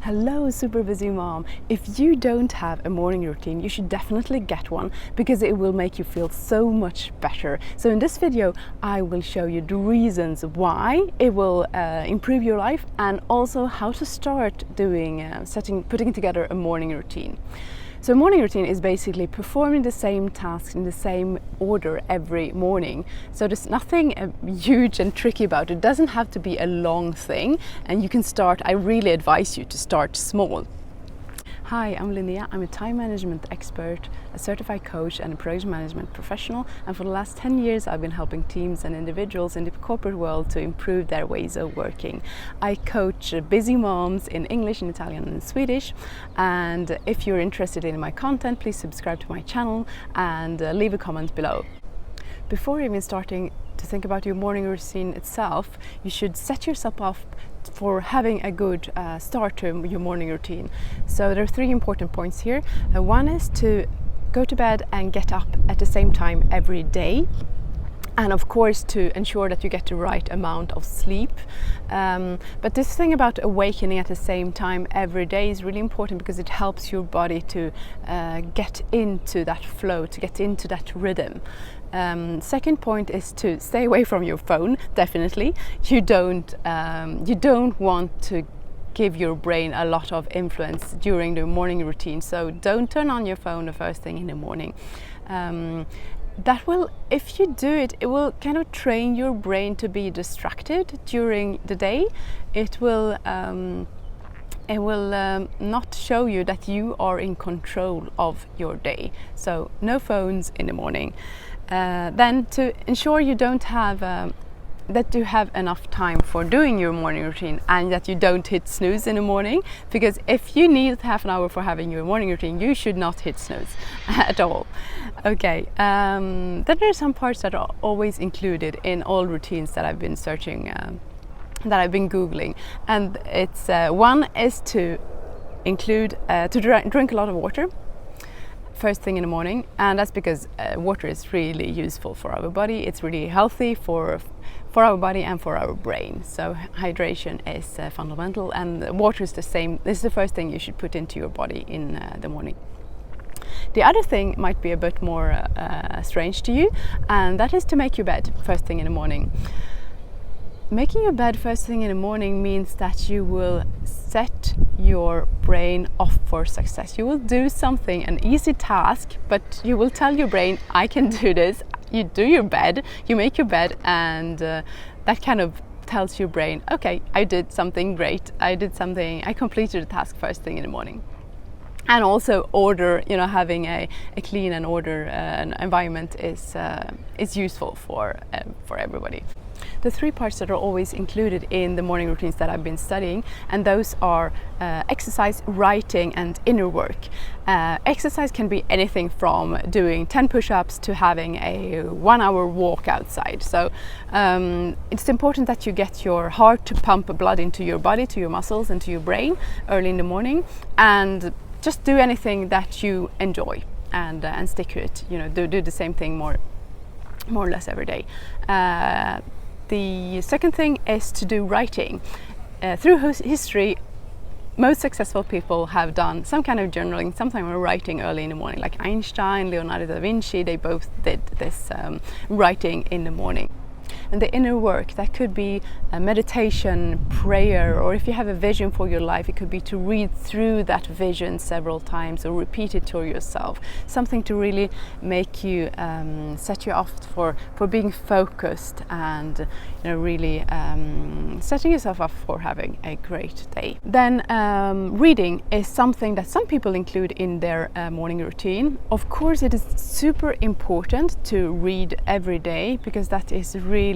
Hello, super busy mom. If you don't have a morning routine, you should definitely get one because it will make you feel so much better. So in this video, I will show you the reasons why it will improve your life and also how to start putting together a morning routine. So a morning routine is basically performing the same tasks in the same order every morning. So there's nothing huge and tricky about it. It doesn't have to be a long thing, and you can start, I really advise you to start small. Hi, I'm Linnea. I'm a time management expert, a certified coach and a project management professional, and for the last 10 years I've been helping teams and individuals in the corporate world to improve their ways of working. I coach busy moms in English, in Italian and in Swedish, and if you're interested in my content, please subscribe to my channel and leave a comment below. Before even starting to think about your morning routine itself, you should set yourself up for having a good start to your morning routine. So there are 3 important points here. One is to go to bed and get up at the same time every day. And of course to ensure that you get the right amount of sleep. But this thing about awakening at the same time every day is really important because it helps your body to get into that flow, to get into that rhythm. Second point is to stay away from your phone, definitely. You don't want to give your brain a lot of influence during the morning routine, so don't turn on your phone the first thing in the morning. That will, if you do it, it will kind of train your brain to be distracted during the day. It will not show you that you are in control of your day. So no phones in the morning. Then to ensure you don't have that you have enough time for doing your morning routine and that you don't hit snooze in the morning, because if you need half an hour for having your morning routine, you should not hit snooze at all. Okay, then there are some parts that are always included in all routines that I've been searching, that I've been Googling, and it's one is to include drink a lot of water first thing in the morning, and that's because water is really useful for our body. It's really healthy for our body and for our brain. So hydration is fundamental, and water is the same. This is the first thing you should put into your body in the morning. The other thing might be a bit more strange to you, and that is to make your bed first thing in the morning. Making your bed first thing in the morning means that you will set your brain off for success. You will do something, an easy task, but you will tell your brain, I can do this. You do your bed, you make your bed, and that kind of tells your brain, okay, I did something great. I completed the task first thing in the morning. And also order, having a clean and order environment is useful for everybody. The 3 parts that are always included in the morning routines that I've been studying, and those are exercise, writing and inner work. Exercise can be anything from doing 10 push-ups to having a 1-hour walk outside. So it's important that you get your heart to pump blood into your body, to your muscles and to your brain early in the morning, and just do anything that you enjoy and stick to it. Do the same thing more or less every day. The second thing is to do writing. Through history, most successful people have done some kind of journaling, sometimes writing early in the morning, like Einstein, Leonardo da Vinci. They both did this writing in the morning. And the inner work, that could be a meditation, prayer, or if you have a vision for your life, it could be to read through that vision several times or repeat it to yourself. Something to really make you set you off for being focused and really setting yourself up for having a great day. Then reading is something that some people include in their morning routine. Of course, it is super important to read every day because that is really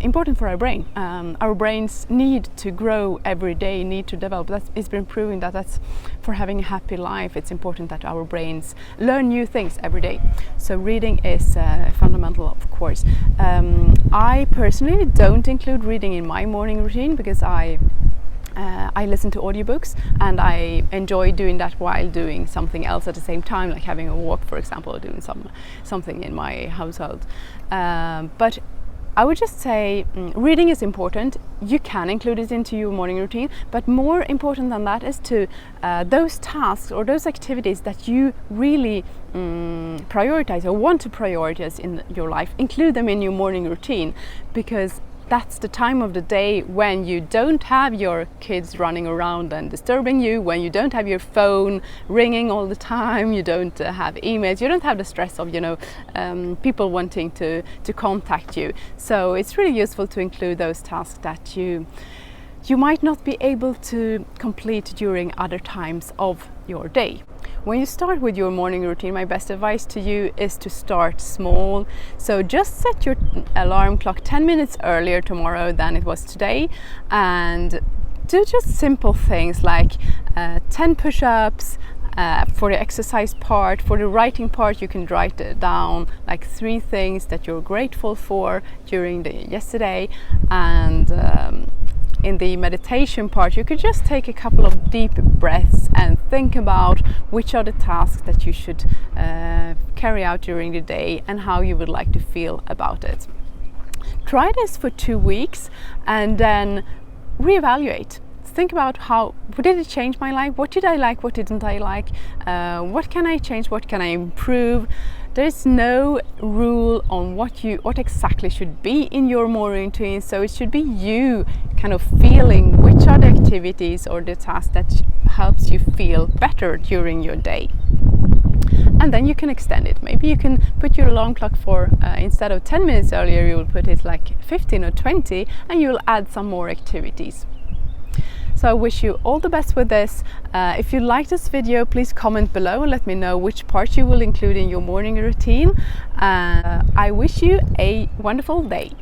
important for our brain. Our brains need to grow every day, need to develop. It's been proven that that's for having a happy life. It's important that our brains learn new things every day. So reading is fundamental, of course. I personally don't include reading in my morning routine because I listen to audiobooks and I enjoy doing that while doing something else at the same time, like having a walk, for example, or doing something in my household. But I would just say reading is important. You can include it into your morning routine, but more important than that is to those tasks or those activities that you really prioritize or want to prioritize in your life, include them in your morning routine, because that's the time of the day when you don't have your kids running around and disturbing you, when you don't have your phone ringing all the time, you don't have emails, you don't have the stress of people wanting to contact you. So it's really useful to include those tasks that you might not be able to complete during other times of your day. When you start with your morning routine, my best advice to you is to start small. So just set your alarm clock 10 minutes earlier tomorrow than it was today, and do just simple things like 10 push-ups. For the exercise part. For the writing part, you can write down like 3 things that you're grateful for during the yesterday, and in the meditation part, you could just take a couple of deep breaths and think about which are the tasks that you should carry out during the day and how you would like to feel about it. Try this for 2 weeks and then reevaluate. Think about how did it change my life? What did I like? What didn't I like? What can I change? What can I improve? There is no rule on what exactly should be in your morning routine, so it should be you kind of feeling which are the activities or the tasks that helps you feel better during your day. And then you can extend it. Maybe you can put your alarm clock for instead of 10 minutes earlier, you will put it like 15 or 20, and you'll add some more activities. So I wish you all the best with this. If you like this video, please comment below and let me know which part you will include in your morning routine. I wish you a wonderful day.